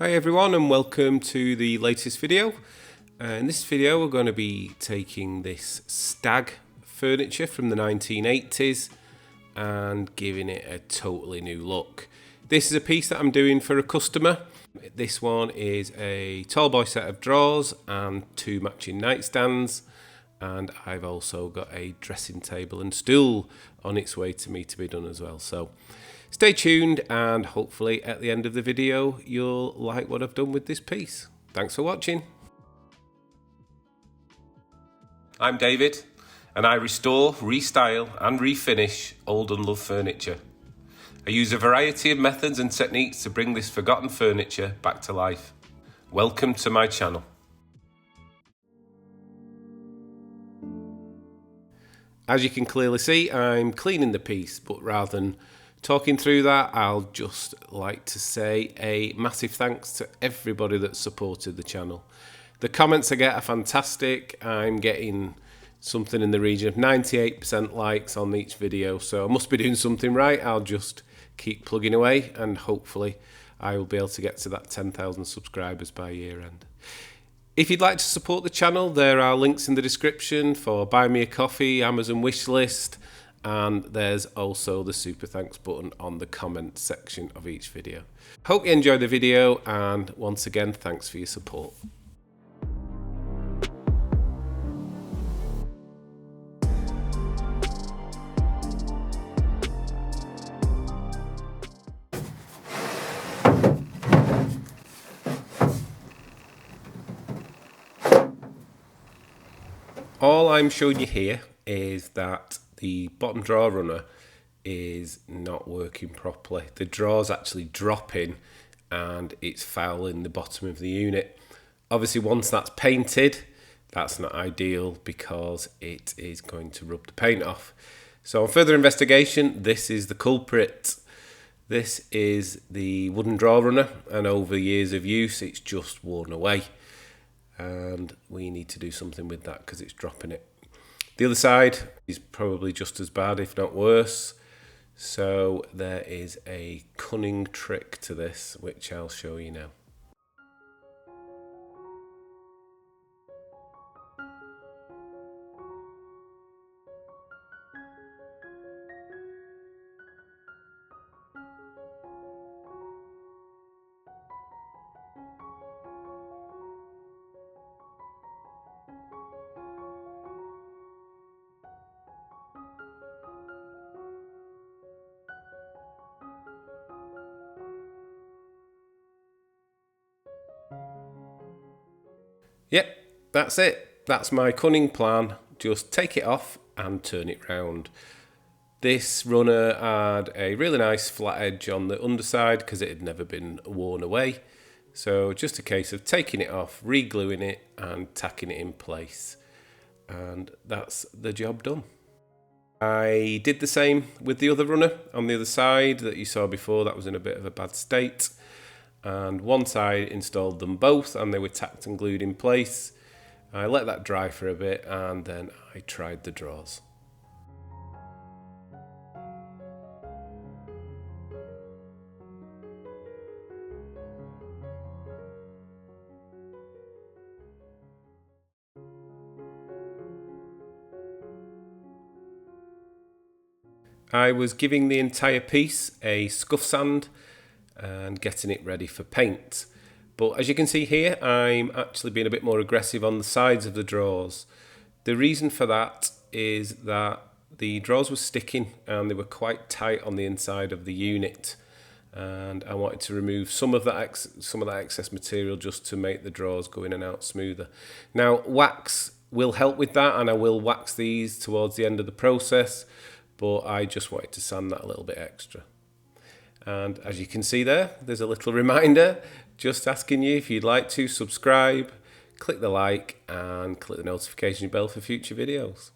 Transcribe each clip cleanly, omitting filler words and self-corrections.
Hi everyone and welcome to the latest video. In this video we're going to be taking this STAG furniture from the 1980s and giving it a totally new look. This is a piece that I'm doing for a customer. This one is a tall boy set of drawers and 2 matching nightstands, and I've also got a dressing table and stool on its way to me to be done as well. So stay tuned and hopefully at the end of the video you'll like what I've done with this piece. Thanks for watching. I'm David and I restore, restyle and refinish old and loved furniture. I use a variety of methods and techniques to bring this forgotten furniture back to life. Welcome to my channel. As you can clearly see, I'm cleaning the piece, but rather than talking through that, I'll just like to say a massive thanks to everybody that supported the channel. The comments I get are fantastic. I'm getting something in the region of 98% likes on each video, so I must be doing something right. I'll just keep plugging away and hopefully I will be able to get to that 10,000 subscribers by year end. If you'd like to support the channel, there are links in the description for Buy Me a Coffee, Amazon wishlist, and there's also the super thanks button on the comment section of each video. Hope you enjoy the video, and once again, thanks for your support. All I'm showing you here is that the bottom drawer runner is not working properly. The drawer's actually dropping and it's fouling the bottom of the unit. Obviously once that's painted, that's not ideal because it is going to rub the paint off. So on further investigation, this is the culprit. This is the wooden drawer runner, and over years of use it's just worn away. And we need to do something with that because it's dropping it. The other side is probably just as bad, if not worse. So there is a cunning trick to this, which I'll show you now. Yep, that's it. That's my cunning plan. Just take it off and turn it round. This runner had a really nice flat edge on the underside because it had never been worn away. So just a case of taking it off, re-gluing it and tacking it in place. And that's the job done. I did the same with the other runner on the other side that you saw before. That was in a bit of a bad state. And once I installed them both and they were tacked and glued in place, I let that dry for a bit and then I tried the drawers. I was giving the entire piece a scuff sand and getting it ready for paint. But as you can see here, I'm actually being a bit more aggressive on the sides of the drawers. The reason for that is that the drawers were sticking and they were quite tight on the inside of the unit, and I wanted to remove some of that excess material just to make the drawers go in and out smoother. Now wax will help with that, and I will wax these towards the end of the process, but I just wanted to sand that a little bit extra. And as you can see there's a little reminder just asking you if you'd like to subscribe, click the like and click the notification bell for future videos.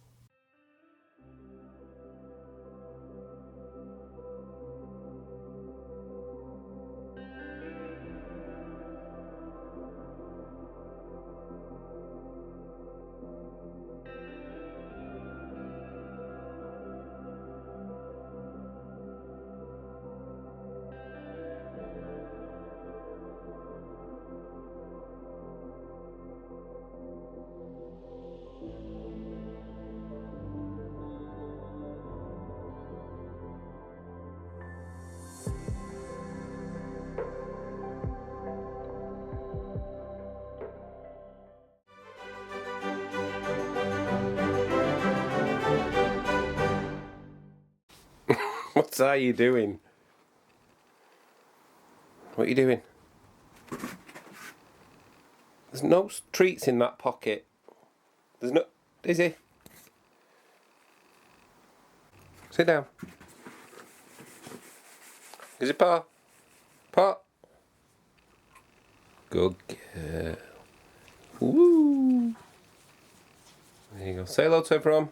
are you doing? What are you doing? There's no treats in that pocket. There's no... Daisy. Sit down. Is it Pa? Pa? Good girl. Woo! There you go. Say hello to everyone.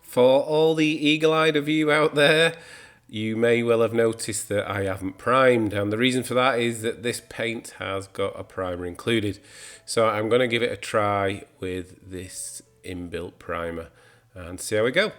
For all the eagle-eyed of you out there, you may well have noticed that I haven't primed, and the reason for that is that this paint has got a primer included. So I'm going to give it a try with this inbuilt primer and see how we go.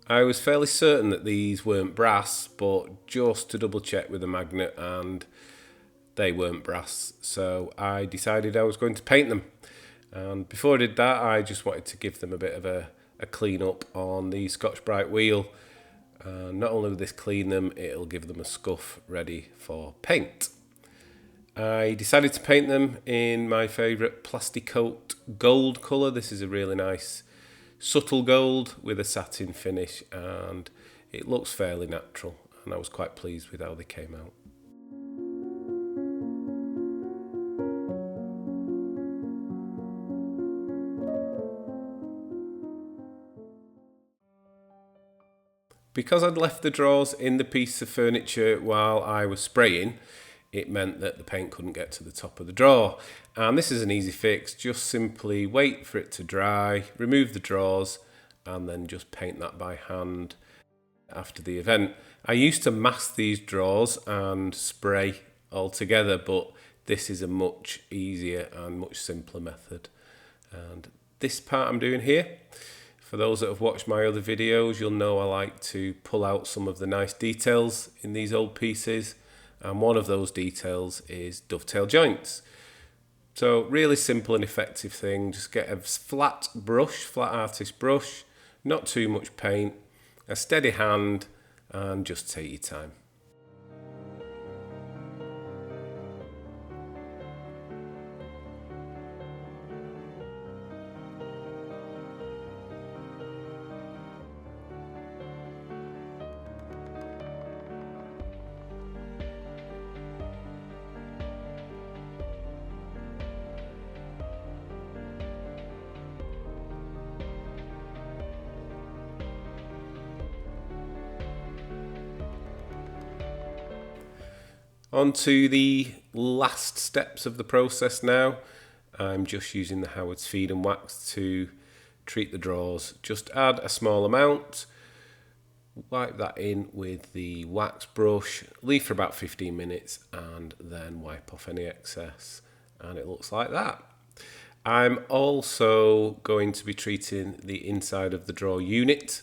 I was fairly certain that these weren't brass, but just to double check with the magnet, and they weren't brass. So I decided I was going to paint them. And before I did that, I just wanted to give them a bit of a clean up on the Scotch-Brite wheel. Not only will this clean them, it'll give them a scuff ready for paint. I decided to paint them in my favourite Plasticoat gold colour. This is a really nice subtle gold with a satin finish, and it looks fairly natural, and I was quite pleased with how they came out. Because I'd left the drawers in the piece of furniture while I was spraying, it meant that the paint couldn't get to the top of the drawer. And this is an easy fix. Just simply wait for it to dry, remove the drawers, and then just paint that by hand after the event. I used to mask these drawers and spray all together, but this is a much easier and much simpler method. And this part I'm doing here, for those that have watched my other videos, you'll know I like to pull out some of the nice details in these old pieces. And one of those details is dovetail joints. So really simple and effective thing. Just get a flat brush, flat artist brush, not too much paint, a steady hand, and just take your time. On to the last steps of the process now. I'm just using the Howard's Feed and Wax to treat the drawers. Just add a small amount, wipe that in with the wax brush, leave for about 15 minutes, and then wipe off any excess, and it looks like that. I'm also going to be treating the inside of the drawer unit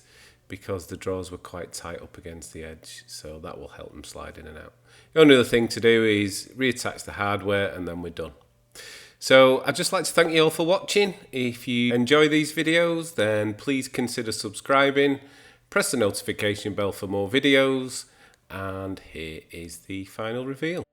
because the drawers were quite tight up against the edge, so that will help them slide in and out. The only other thing to do is reattach the hardware and then we're done. So I'd just like to thank you all for watching. If you enjoy these videos, then please consider subscribing, press the notification bell for more videos, and here is the final reveal.